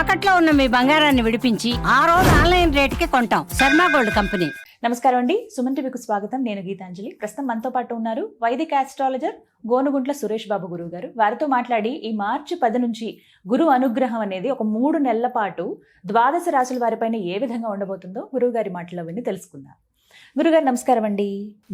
తాకట్లో ఉన్న మీ బంగారాన్ని విడిపించి ఆ రోజు ఆన్లైన్ రేటుకి కొంటాం. Sharma gold company. నమస్కారం అండి, సుమన్ టీవీకి స్వాగతం. నేను గీతాంజలి. ప్రస్తుతం మనతో పాటు ఉన్నారు వైదిక ఆస్ట్రాలజర్ గోనుగుంట్ల సురేష్ బాబు గురువు గారు. వారితో మాట్లాడి ఈ మార్చి 10 నుంచి గురు అనుగ్రహం అనేది ఒక 3 నెలల పాటు ద్వాదశ రాశుల వారిపైన ఏ విధంగా ఉండబోతుందో గురువు గారి మాటలో విని తెలుసుకుందాం. గురుగారు నమస్కారం అండి.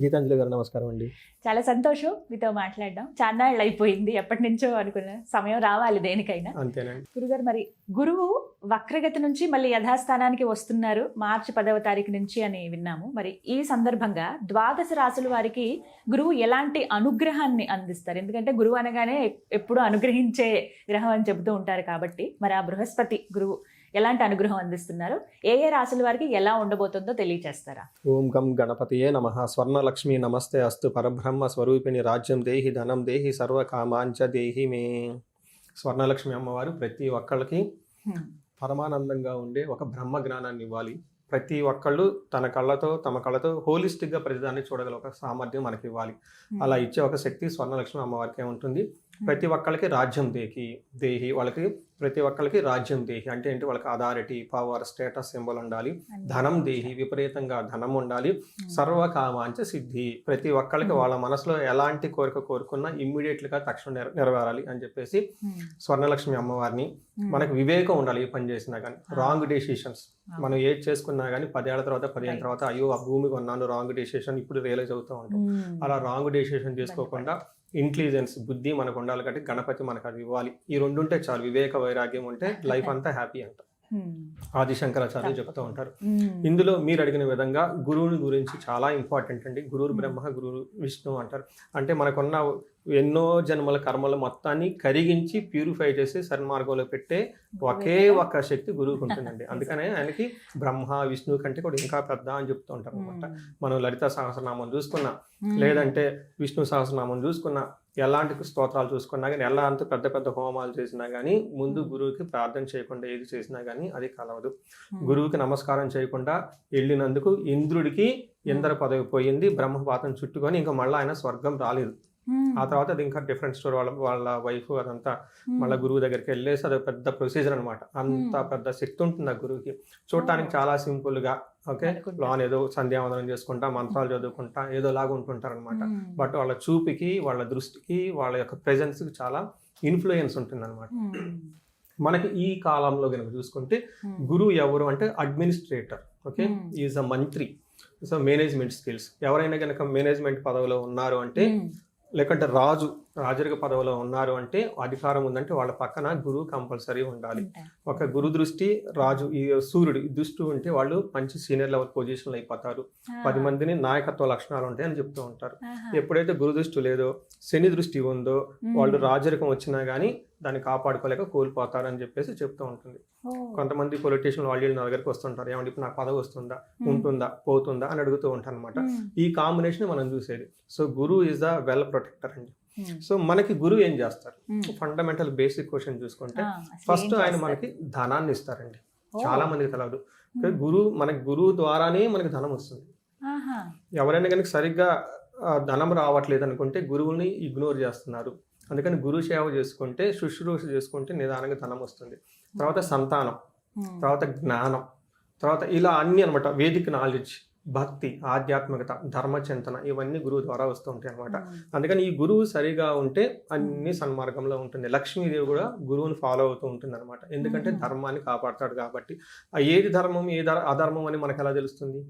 గీతాంజలి గారు నమస్కారం అండి. చాలా సంతోషం మీతో మాట్లాడడం. చాన్నాళ్ళు అయిపోయింది, ఎప్పటి నుంచో అనుకున్న సమయం రావాలి దేనికైనా. అంతేనండి. గురుగారు, మరి గురువు వక్రగతి నుంచి మళ్ళీ యథాస్థానానికి వస్తున్నారు మార్చి 10వ తారీఖు నుంచి అని విన్నాము. మరి ఈ సందర్భంగా ద్వాదశ రాశుల వారికి గురువు ఎలాంటి అనుగ్రహాన్ని అందిస్తారు? ఎందుకంటే గురువు అనగానే ఎప్పుడు అనుగ్రహించే గ్రహం అని చెబుతూ ఉంటారు కాబట్టి, మరి ఆ బృహస్పతి గురువు ఎలాంటి అనుగ్రహం అందిస్తున్నారు, ఏ ఏ రాశుల వారికి ఎలా ఉండబోతుందో తెలియజేస్తారా? ఓం గం గణపతియే నమః. స్వర్ణలక్ష్మి నమస్తే అస్తు. పరబ్రహ్మ స్వరూపిణి రాజ్యం దేహి ధనం దేహి సర్వకామాంచ దేహి మే. స్వర్ణలక్ష్మి అమ్మవారు ప్రతి ఒక్కళ్ళకి పరమానందంగా ఉండే ఒక బ్రహ్మ జ్ఞానాన్ని ఇవ్వాలి. ప్రతి ఒక్కళ్ళు తమ కళ్ళతో హోలిస్టిక్గా ప్రతిదాన్ని చూడగల ఒక సామర్థ్యం మనకి ఇవ్వాలి. అలా ఇచ్చే ఒక శక్తి స్వర్ణలక్ష్మి అమ్మవారికి ఉంటుంది. ప్రతి ఒక్కళ్ళకి రాజ్యం దేహి వాళ్ళకి ప్రతి ఒక్కళ్ళకి రాజ్యం దేహి అంటే ఏంటి, వాళ్ళకి అథారిటీ, పవర్, స్టేటస్ సింబల్ ఉండాలి. ధనం దేహి, విపరీతంగా ధనం ఉండాలి. సర్వకామాంచ సిద్ధి, ప్రతి ఒక్కళ్ళకి వాళ్ళ మనసులో ఎలాంటి కోరిక కోరుకున్నా ఇమ్మీడియట్గా తక్షణం నెరవేరాలి అని చెప్పేసి స్వర్ణలక్ష్మి అమ్మవారిని. మనకు వివేకం ఉండాలి. ఏ పని చేసినా కానీ రాంగ్ డెసిషన్స్ మనం ఏది చేసుకున్నా కానీ 10 ఏళ్ల తర్వాత 15 తర్వాత అయ్యో ఆ భూమి కొన్నాను రాంగ్ డెసిషన్ ఇప్పుడు రియలైజ్ అవుతూ ఉంటాం. అలా రాంగ్ డెసిషన్ చేసుకోకుండా ఇంటెలిజెన్స్, బుద్ధి మనకు ఉండాలి. కాబట్టి గణపతి మనకు అది ఇవ్వాలి. ఈ 2 ఉంటే చాలు. వివేక వైరాగ్యం ఉంటే లైఫ్ అంతా హ్యాపీ అంట ఆది శంకరాచార్య చెప్తూ ఉంటారు. ఇందులో మీరు అడిగిన విధంగా గురువుని గురించి చాలా ఇంపార్టెంట్ అండి. గురువు బ్రహ్మ, గురువు విష్ణు అంటారు. అంటే మనకున్న ఎన్నో జన్మల కర్మల మొత్తాన్ని కరిగించి ప్యూరిఫై చేసి సన్మార్గంలో పెట్టే ఒకే ఒక్క శక్తి గురువుకు ఉంటుందండి. అందుకనే ఆయనకి బ్రహ్మ విష్ణువు కంటే కూడా ఇంకా పెద్ద అని చెప్తూ ఉంటారు అనమాట. మనం లలిత సహస్రనామం చూసుకున్నా, లేదంటే విష్ణు సహస్రనామం చూసుకున్నా, ఎలాంటి స్తోత్రాలు చూసుకున్నా కానీ, ఎలాంటి పెద్ద పెద్ద హోమాలు చేసినా కానీ ముందు గురువుకి ప్రార్థన చేయకుండా ఏది చేసినా కానీ అది కలవదు. గురువుకి నమస్కారం చేయకుండా వెళ్ళినందుకు ఇంద్రుడికి ఇంద్ర పదవి పోయింది, బ్రహ్మపాతం చుట్టుకొని ఇంకా మళ్ళీ ఆయన స్వర్గం రాలేదు. ఆ తర్వాత అది ఇంకా డిఫరెంట్ స్టోరీ. వాళ్ళ వైఫ్ అదంతా మళ్ళీ గురువు దగ్గరికి వెళ్ళేసి అది పెద్ద ప్రొసీజర్ అనమాట. అంత పెద్ద శక్తి ఉంటుంది ఆ గురువుకి. చూడటానికి చాలా సింపుల్ గా ఓకే లోన్ ఏదో సంధ్యావందనం చేసుకుంటా మంత్రాలు చదువుకుంటా ఏదో లాగా ఉంటుంటారు అనమాట. బట్ వాళ్ళ చూపుకి, వాళ్ళ దృష్టికి, వాళ్ళ యొక్క ప్రెజెన్స్ కి చాలా ఇన్ఫ్లుయెన్స్ ఉంటుంది అనమాట. మనకి ఈ కాలంలో కనుక చూసుకుంటే గురువు ఎవరు అంటే అడ్మినిస్ట్రేటర్. ఓకే, ఈజ్ అ మంత్రి. So management skills. ఎవరైనా కనుక మేనేజ్మెంట్ పదవిలో ఉన్నారు అంటే, లేకంటే రాజరిక పదవిలో ఉన్నారు అంటే, అధికారం ఉందంటే వాళ్ళ పక్కన గురువు కంపల్సరీ ఉండాలి. ఒక గురు దృష్టి రాజు ఈ సూర్యుడు దృష్టి ఉంటే వాళ్ళు మంచి సీనియర్ లెవెల్ పొజిషన్లు అయిపోతారు. 10 మందిని నాయకత్వ లక్షణాలు ఉంటాయి అని చెప్తూ ఉంటారు. ఎప్పుడైతే గురు దృష్టి లేదో, శని దృష్టి ఉందో, వాళ్ళు రాజరికం వచ్చినా కానీ దాన్ని కాపాడుకోలేక కోల్పోతారు అని చెప్పేసి చెప్తూ ఉంటుంది. కొంతమంది పొలిటీషియన్ వాళ్ళు నా దగ్గరికి వస్తుంటారు, ఏమంటే ఇప్పుడు నాకు పదవి వస్తుందా, ఉంటుందా, పోతుందా అని అడుగుతూ ఉంటారు అనమాట. ఈ కాంబినేషన్ మనం చూసేది. So Guru is the well protector అండి. సో మనకి గురువు ఏం చేస్తారు? ఫండమెంటల్ బేసిక్ క్వశ్చన్ చూసుకుంటే ఫస్ట్ ఆయన మనకి ధనాన్ని ఇస్తారండి. చాలా మందికి తెలియదు. మనకి గురువు ద్వారానే మనకి ధనం వస్తుంది. ఎవరైనా కనుక సరిగ్గా ధనం రావట్లేదు అనుకుంటే గురువుని ఇగ్నోర్ చేస్తున్నారు. అందుకని గురు సేవ చేసుకుంటే, శుశ్రూష చేసుకుంటే నిదానంగా ధనం వస్తుంది. తర్వాత సంతానం, తర్వాత జ్ఞానం, తర్వాత ఇలా అన్ని అనమాట. వేదిక నాలెడ్జ్, భక్తి, ఆధ్యాత్మికత, ధర్మచింతన ఇవన్నీ గురువు ద్వారా వస్తూ ఉంటాయి అనమాట. అందుకని ఈ గురువు సరిగా ఉంటే అన్ని సన్మార్గంలో ఉంటుంది. లక్ష్మీదేవి కూడా గురువుని ఫాలో అవుతూ ఉంటుంది అనమాట. ఎందుకంటే ధర్మాన్ని కాపాడతాడు కాబట్టి. ఏది ధర్మం ఏది అధర్మం అని మనకు ఎలా తెలుస్తుంది?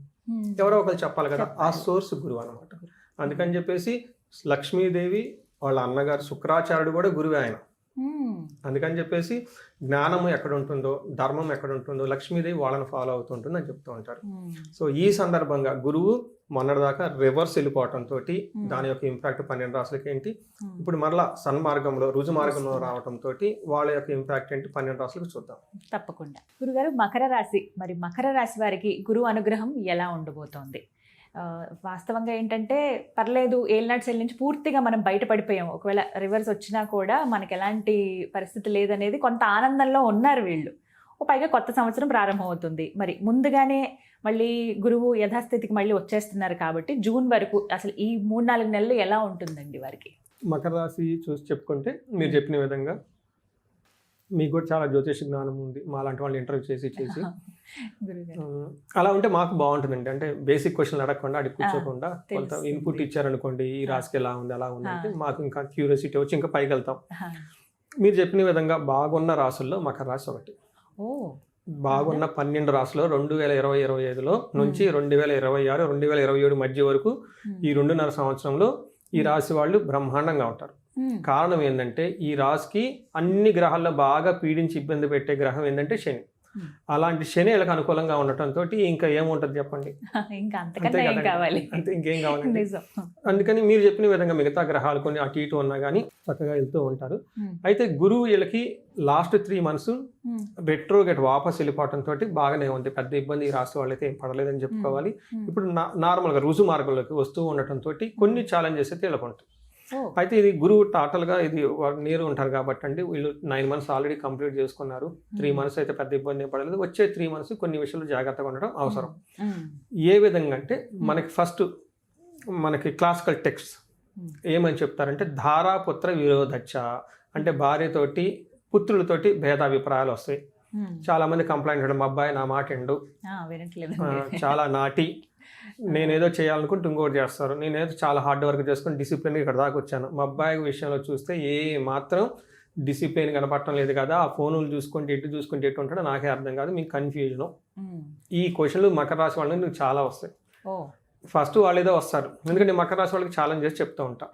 ఎవరో ఒకరు చెప్పాలి కదా. ఆ సోర్స్ గురువు అనమాట. అందుకని చెప్పేసి లక్ష్మీదేవి వాళ్ళ అన్నగారు శుక్రాచార్యుడు కూడా గురువే ఆయన. అందుకని చెప్పేసి జ్ఞానము ఎక్కడ ఉంటుందో, ధర్మం ఎక్కడ ఉంటుందో లక్ష్మీదేవి వాళ్ళని ఫాలో అవుతుంటుంది అని చెప్తూ ఉంటారు. సో ఈ సందర్భంగా గురువు మొన్నటిదాకా రివర్స్ వెళ్ళిపోవటంతో దాని యొక్క ఇంపాక్ట్ 12 రాశులకి ఏంటి, ఇప్పుడు మరలా సన్మార్గంలో రుజు మార్గంలో రావడంతో వాళ్ళ యొక్క ఇంపాక్ట్ ఏంటి 12 రాశులకు చూద్దాం. తప్పకుండా. గురుగారు, మకర రాశి, మరి మకర రాశి వారికి గురువు అనుగ్రహం ఎలా ఉండబోతోంది? వాస్తవంగా ఏంటంటే పర్లేదు, ఏళ్ళనాటి సెల్ నుంచి పూర్తిగా మనం బయటపడిపోయాం. ఒకవేళ రివర్స్ వచ్చినా కూడా మనకి ఎలాంటి పరిస్థితి లేదనేది కొంత ఆనందంలో ఉన్నారు వీళ్ళు. పైగా కొత్త సంవత్సరం ప్రారంభం అవుతుంది. మరి ముందుగానే మళ్ళీ గురువు యథాస్థితికి మళ్ళీ వచ్చేస్తున్నారు కాబట్టి జూన్ వరకు అసలు ఈ 3-4 నెలలు ఎలా ఉంటుందండి వారికి? మకర రాశి చూసి చెప్పుకుంటే మీరు చెప్పిన విధంగా మీకు కూడా చాలా జ్యోతిష జ్ఞానం ఉంది, మా లాంటి వాళ్ళు ఇంటర్వ్యూ చేసి గురుగారు అలా ఉంటే మాకు బాగుంటుందండి. అంటే బేసిక్ క్వశ్చన్లు అడగకుండా అడిగి కూర్చోకుండా కొంత ఇన్పుట్ ఇచ్చారనుకోండి, ఈ రాశికి ఎలా ఉంది అలా ఉంది అంటే మాకు ఇంకా క్యూరియాసిటీ వచ్చి ఇంకా పైకి వెళ్తాం. మీరు చెప్పిన విధంగా బాగున్న రాసుల్లో మకర రాశి ఒకటి. బాగున్న 12 రాసులో 2020-25లో నుంచి 2026 2027 మధ్య వరకు ఈ 2.5 సంవత్సరంలో ఈ రాశి వాళ్ళు బ్రహ్మాండంగా ఉంటారు. కారణం ఏంటంటే ఈ రాశికి అన్ని గ్రహాల్లో బాగా పీడించి ఇబ్బంది పెట్టే గ్రహం ఏంటంటే శని. అలాంటి శని వీళ్ళకి అనుకూలంగా ఉండటంతో ఇంకా ఏముంటది చెప్పండి, అంతే ఇంకేం కావాలండి. అందుకని మీరు చెప్పిన విధంగా మిగతా గ్రహాలు కొన్ని అటు ఇటు ఉన్నా కానీ చక్కగా వెళ్తూ ఉంటారు. అయితే గురువు వీళ్ళకి లాస్ట్ 3 months రెట్రోగేట్ వాపస్ వెళ్ళిపోవడంతో బాగానే ఉంది, పెద్ద ఇబ్బంది ఈ రాష్ట్ర వాళ్ళైతే ఏం పడలేదని చెప్పుకోవాలి. ఇప్పుడు నార్మల్గా రుజు మార్గంలోకి వస్తూ ఉండటంతో కొన్ని ఛాలెంజెస్ అయితే వీళ్ళకు ఉంటాయి. అయితే ఇది గురువు టోటల్గా ఇది నీరు ఉంటారు కాబట్టి అండి, వీళ్ళు 9 months ఆల్రెడీ కంప్లీట్ చేసుకున్నారు. 3 months అయితే పెద్ద ఇబ్బంది పడలేదు. వచ్చే 3 months కొన్ని విషయాలు జాగ్రత్తగా ఉండడం అవసరం. ఏ విధంగా అంటే మనకి ఫస్ట్ మనకి క్లాసికల్ టెక్స్ట్ ఏమని చెప్తారంటే ధారాపుత్ర విరోధచ్చ, అంటే భార్యతోటి పుత్రులతోటి భేదాభిప్రాయాలు వస్తాయి. చాలా మంది కంప్లైంట్ చేయడం, మా అబ్బాయి నా మాట ఎండు, చాలా నాటి, నేనేదో చేయాలనుకుంటే ఇంకోటి చేస్తారు, నేనేదో చాలా హార్డ్ వర్క్ చేసుకుని డిసిప్లిన్ ఇక్కడ దాకా వచ్చాను. మా అబ్బాయి విషయంలో చూస్తే ఏ మాత్రం డిసిప్లిన్ కనపడటం లేదు కదా, ఆ ఫోన్లు చూసుకుంటే ఎటు ఉంటాడో నాకే అర్థం కాదు, మీకు కన్ఫ్యూజన్. ఈ క్వశ్చన్లు మకర రాశి వాళ్ళకి నీకు చాలా వస్తాయి. ఫస్ట్ వాళ్ళు ఏదో వస్తారు, ఎందుకంటే మకర రాశి వాళ్ళకి ఛాలెంజ్ చేసి చెప్తూ ఉంటా,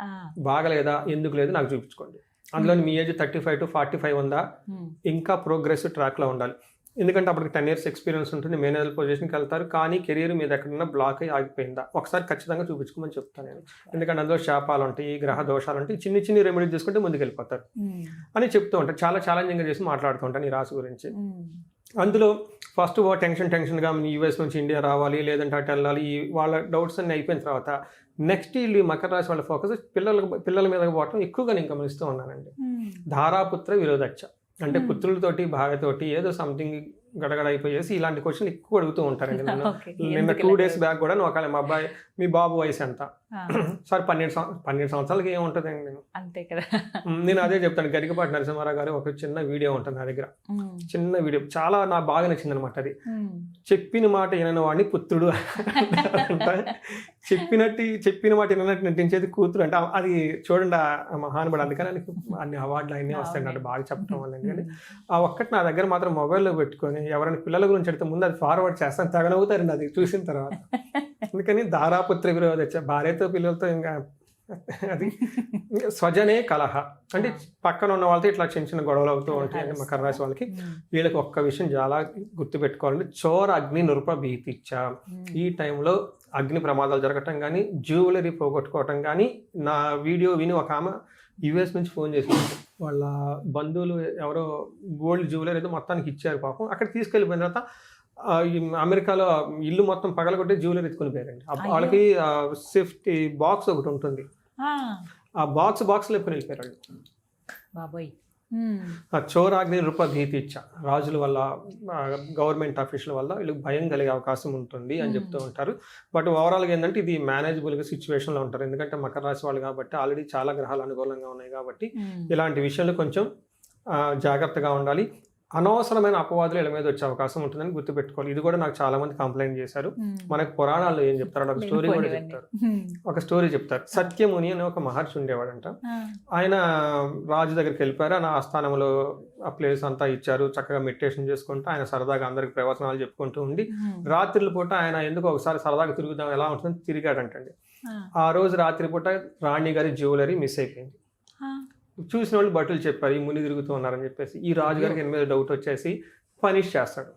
బాగలేదా ఎందుకు లేదు నాకు చూపించుకోండి. అందులో మీ ఏజ్ 35 to 45 ఉందా, ఇంకా ప్రోగ్రెసివ్ ట్రాక్లో ఉండాలి. ఎందుకంటే అప్పటికి 10 years ఎక్స్పీరియన్స్ ఉంటుంది, మేనేజర్ పొజిషన్కి వెళ్తారు. కానీ కెరీర్ మీద ఎక్కడన్నా బ్లాక్ అయ్యి ఆగిపోయిందా ఒకసారి ఖచ్చితంగా చూపించుకోమని చెప్తాను నేను. ఎందుకంటే అందులో శాపాలు ఉంటాయి, గ్రహ దోషాలు ఉంటాయి, చిన్ని రెమెడీస్ చేసుకుంటే ముందుకు వెళ్ళిపోతారు అని చెప్తూ ఉంటాను. చాలా ఛాలెంజింగ్గా చేసి మాట్లాడుతూ ఉంటాను ఈ రాశి గురించి. అందులో ఫస్ట్ టెన్షన్గా యూఎస్ నుంచి ఇండియా రావాలి, లేదంటే అటు వెళ్ళాలి, వాళ్ళ డౌట్స్ అన్నీ అయిపోయిన తర్వాత నెక్స్ట్ వీళ్ళు మకర రాశి వాళ్ళ ఫోకస్ పిల్లల మీద పోవటం ఎక్కువగా నేను గమనిస్తూ ఉన్నానండి. ధారాపుత్ర విరోధచ్చ, అంటే పుత్రులతోటి భార్యతోటి ఏదో సంథింగ్ గడగడ అయిపోయేసి ఇలాంటి క్వశ్చన్ ఎక్కువ అడుగుతూ ఉంటారండి. నిన్న 2 days బ్యాక్ కూడా ఒకవేళ మా అబ్బాయి మీ బాబు వయసు ఎంత సార్, 12 సంవత్సరాలకి ఏముంటుందండి నేను అంతే కదా. నేను అదే చెప్తాను. గరికపాటి నరసింహారావు గారు ఒక చిన్న వీడియో ఉంటుంది నా దగ్గర, చిన్న వీడియో చాలా నాకు బాగా నచ్చింది అనమాట. అది చెప్పిన మాట వినని వాడిని పుత్రుడు చెప్పిన మాట వినట్టు నటించేది కూతురు అంటే అది చూడండి ఆ మహానుభావుడు. అందుకని అన్ని అవార్డులు అన్నీ వస్తాయి అంటే బాగా చెప్పడం వల్ల. కానీ ఆ ఒక్కటి నా దగ్గర మాత్రం మొబైల్లో పెట్టుకొని ఎవరైనా పిల్లల గురించి అడిగితే ముందు అది ఫార్వర్డ్ చేస్తాను, తగనవుతారండి అది చూసిన తర్వాత. అందుకని ధారాపుత్ర విరోధచ్చ, భార్యతో పిల్లలతో ఇంకా అది స్వజనే కలహ, అంటే పక్కన ఉన్న వాళ్ళతో ఇట్లా చిన్న గొడవలు అవుతూ ఉంటాయి మకర రాశి వాళ్ళకి. వీళ్ళకి ఒక్క విషయం చాలా గుర్తుపెట్టుకోవాలంటే చోర అగ్ని నృప భీతిచ్చ. ఈ టైంలో అగ్ని ప్రమాదాలు జరగటం కానీ, జ్యువెలరీ పోగొట్టుకోవటం కానీ. నా వీడియో విని ఒక ఆమె యుఎస్ నుంచి ఫోన్ చేసింది, వాళ్ళ బంధువులు ఎవరో గోల్డ్ జ్యువెలరీ ఏదో మొత్తానికి ఇచ్చారు పాపం. అక్కడ తీసుకెళ్ళిపోయిన తర్వాత అమెరికాలో ఇల్లు మొత్తం పగలగొట్టి జ్యువెలరీ ఎత్తుకుని పోయారండి. వాళ్ళకి సేఫ్టీ బాక్స్ ఒకటి ఉంటుంది, ఆ బాక్స్లో ఎప్పుడు వెళ్ళిపోయారు బాబోయ్. చోరాగ్ని రూప భీతిచ్చ, రాజుల వల్ల గవర్నమెంట్ ఆఫీసుల వల్ల వీళ్ళకి భయం కలిగే అవకాశం ఉంటుంది అని చెప్తూ ఉంటారు. బట్ ఓవరాల్గా ఏంటంటే ఇది మేనేజబుల్గా సిచ్యువేషన్లో ఉంటారు. ఎందుకంటే మకర రాశి వాళ్ళు కాబట్టి ఆల్రెడీ చాలా గ్రహాలు అనుకూలంగా ఉన్నాయి కాబట్టి ఇలాంటి విషయాలు కొంచెం జాగ్రత్తగా ఉండాలి. అనవసరమైన అపవాదులు వీళ్ళ మీద వచ్చే అవకాశం ఉంటుందని గుర్తుపెట్టుకోవాలి. ఇది కూడా నాకు చాలా మంది కంప్లైంట్ చేశారు. మనకు పురాణాల్లో ఏం చెప్తారు, ఒక స్టోరీ కూడా చెప్తారు. ఒక స్టోరీ చెప్తారు. సత్యముని అని ఒక మహర్షి ఉండేవాడంట. ఆయన రాజు దగ్గరికి వెళ్ళిపోయారు. ఆయన ఆస్థానంలో ఆ ప్లేస్ అంతా ఇచ్చారు, చక్కగా మెడిటేషన్ చేసుకుంటూ ఆయన సరదాగా అందరికి ప్రవచనాలు చెప్పుకుంటూ ఉండి రాత్రుల పూట ఆయన ఎందుకు ఒకసారి సరదాగా తిరుగుదాం ఎలా ఉంటుందని తిరిగాడంటండి. ఆ రోజు రాత్రి పూట రాణి గారి జ్యువెలరీ మిస్ అయిపోయింది. చూసిన వాళ్ళు బట్టలు చెప్పారు ఈ ముని తిరుగుతూ ఉన్నారని చెప్పేసి. ఈ రాజుగారికి ఎనిమిది డౌట్ వచ్చేసి పనిష్ చేస్తాడు.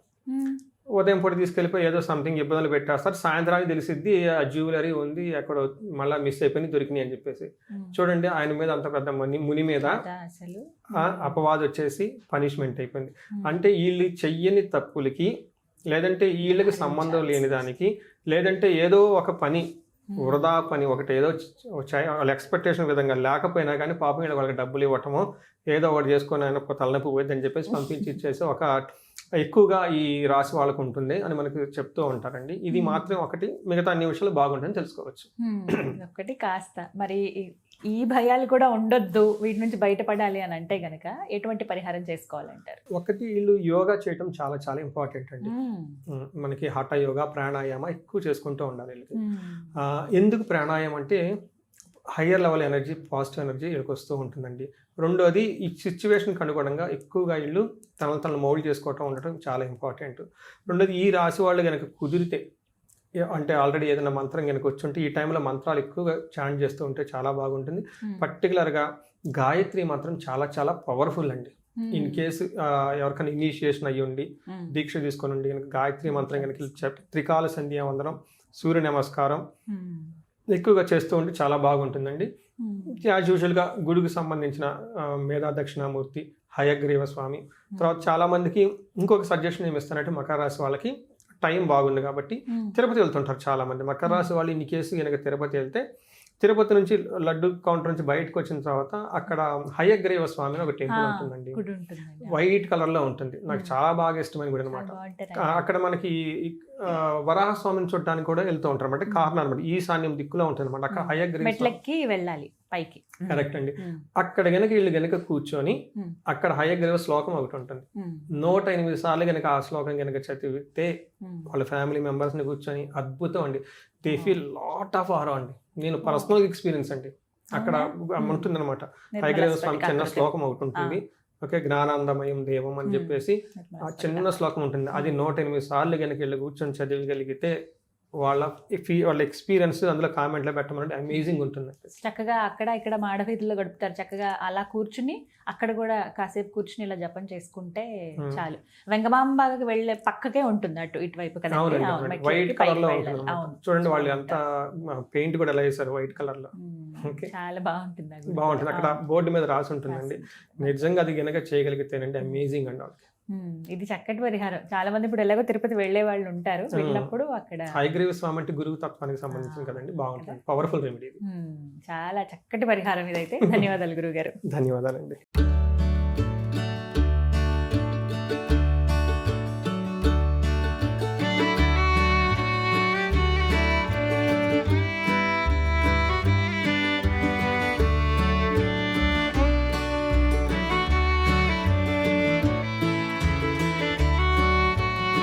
ఉదయం పూట తీసుకెళ్ళిపోయి ఏదో సంథింగ్ ఇబ్బందులు పెట్టేస్తారు. సాయంత్రానికి తెలిసిద్ది ఆ జ్యువెలరీ ఉంది ఎక్కడ మళ్ళీ మిస్ అయిపోయి దొరికినాయి అని చెప్పేసి. చూడండి ఆయన మీద అంత పెద్ద ముని మీద అపవాదం వచ్చేసి పనిష్మెంట్ అయిపోయింది. అంటే వీళ్ళు చెయ్యని తప్పులకి, లేదంటే వీళ్ళకి సంబంధం లేని దానికి, లేదంటే ఏదో ఒక పని వృధా పని ఒకటి ఏదో వాళ్ళ ఎక్స్పెక్టేషన్ విధంగా లేకపోయినా కానీ పాపం వాళ్ళకి డబ్బులు ఇవ్వటమో ఏదో ఒకటి చేసుకొని ఆయన తలనొప్పి పోయిందని చెప్పేసి పంపించి ఇచ్చేసి ఒక ఎక్కువగా ఈ రాశి వాళ్ళకు ఉంటుంది అని మనకు చెప్తూ ఉంటారండి. ఇది మాత్రం ఒకటి, మిగతా అన్ని విషయాలు బాగుంటుందని తెలుసుకోవచ్చు. ఒకటి కాస్త మరి ఈ భయాలు కూడా ఉండొద్దు, వీటి నుంచి బయటపడాలి అని అంటే గనక ఎటువంటి పరిహారం చేసుకోవాలంటారు? ఒకటి వీళ్ళు యోగా చేయటం చాలా చాలా ఇంపార్టెంట్ అండి. మనకి హఠ యోగా, ప్రాణాయామ ఎక్కువ చేసుకుంటూ ఉండాలి వీళ్ళకి. ఎందుకు ప్రాణాయామం అంటే higher level energy, positive energy వీళ్ళకి వస్తూ ఉంటుందండి. రెండోది ఈ సిచ్యువేషన్కి అనుగుణంగా ఎక్కువగా వీళ్ళు తనను మౌల్డ్ చేసుకోవటం ఉండటం చాలా ఇంపార్టెంట్. రెండోది ఈ రాశి వాళ్ళు కనుక కుదిరితే, అంటే ఆల్రెడీ ఏదైనా మంత్రం కనుక వచ్చి ఉంటే ఈ టైంలో మంత్రాలు ఎక్కువగా చాంట్ చేస్తూ ఉంటే చాలా బాగుంటుంది. పర్టికులర్గా గాయత్రి మంత్రం చాలా చాలా పవర్ఫుల్ అండి. ఇన్ కేసు ఎవరికైనా ఇనిషియేషన్ అయ్యి ఉండి దీక్ష తీసుకొని ఉండి కనుక గాయత్రి మంత్రం కనుక త్రికాల సంధ్యా వందనం, సూర్య నమస్కారం ఎక్కువగా చేస్తూ ఉంటే చాలా బాగుంటుందండి. యాజ్ యూజువల్గా గుడికి సంబంధించిన మేధా దక్షిణామూర్తి, హయగ్రీవ స్వామి, తర్వాత చాలా మందికి ఇంకొక సజెషన్ ఏమి ఇస్తానంటే మకర రాశి వాళ్ళకి టైం బాగుంది కాబట్టి తిరుపతి వెళ్తుంటారు చాలా మంది. మకర రాశి వాళ్ళు ఇన్ కేసు కనుక తిరుపతి వెళ్తే తిరుపతి నుంచి లడ్డు కౌంటర్ నుంచి బయటకు వచ్చిన తర్వాత అక్కడ హయగ్రీవ స్వామి అని ఒక టెంపుల్ ఉంటుందండి. వైట్ కలర్ లో ఉంటుంది. నాకు చాలా బాగా ఇష్టమైన గుడి అనమాట. అక్కడ మనకి వరాహస్వామిని చూడటానికి కూడా వెళ్తూ ఉంటారు అనమాట. కారణం అనమాట ఈశాన్యం దిక్కులో ఉంటుంది అనమాట. అక్కడ హయగ్రీవ వెళ్ళాలి పైకి. కరెక్ట్ అండి. అక్కడ గనక వీళ్ళు గనక కూర్చొని అక్కడ హయగ్రీవ శ్లోకం ఒకటి ఉంటుంది. 108 సార్లు గనక ఆ శ్లోకం గనక చదివితే వాళ్ళ ఫ్యామిలీ మెంబర్స్ ని కూర్చొని అద్భుతం అండి. దే ఫీల్ లాట్ ఆఫ్ ఆరో అండి. నేను పర్సనల్ ఎక్స్పీరియన్స్ అండి. అక్కడ ఉంటుంది అనమాట. హయగ్రీవ స్వామి చిన్న శ్లోకం ఒకటి ఉంటుంది. ఓకే, జ్ఞానానందమయం దేవం అని చెప్పేసి ఆ చిన్న శ్లోకం ఉంటుంది. అది 108 సార్లు కనుక వెళ్ళి కూర్చొని చదివగలిగితే వాళ్ళ ఎక్స్పీరియన్స్ అందులో కామెంట్లో పెట్టమంటే అమేజింగ్ ఉంటుంది. చక్కగా అక్కడ ఇక్కడ మాడవీధుల్లో గడుపుతారు. చక్కగా అలా కూర్చుని అక్కడ కూడా కాసేపు కూర్చుని ఇలా జపం చేసుకుంటే చాలు. వెంగమాంబాకి వెళ్ళే పక్కకే ఉంటుంది అటు ఇటువైపు కదా. వైట్ కలర్ లో ఉంటుంది. చూడండి వాళ్ళు అంతా పెయింట్ కూడా ఎలా వేసారు వైట్ కలర్ లో. చాలా బాగుంటుంది. అక్కడ బోర్డు మీద రాసి ఉంటుందండి. నిజంగా అది గనక చేయగలిగితేనండి అమేజింగ్ అండి వాళ్ళకి. ఇది చక్కటి పరిహారం. చాలా మంది ఇప్పుడు ఎలాగో తిరుపతి వెళ్లే వాళ్ళు ఉంటారు. వెళ్ళినప్పుడు అక్కడ హయగ్రీవ స్వామి అంటే గురువు తత్వానికి సంబంధించింది కదండి. బాగుంటుంది, పవర్ఫుల్ రెమెడీ. చాలా చక్కటి పరిహారం ఇదైతే. ధన్యవాదాలు గురువు గారు. ధన్యవాదాలండి.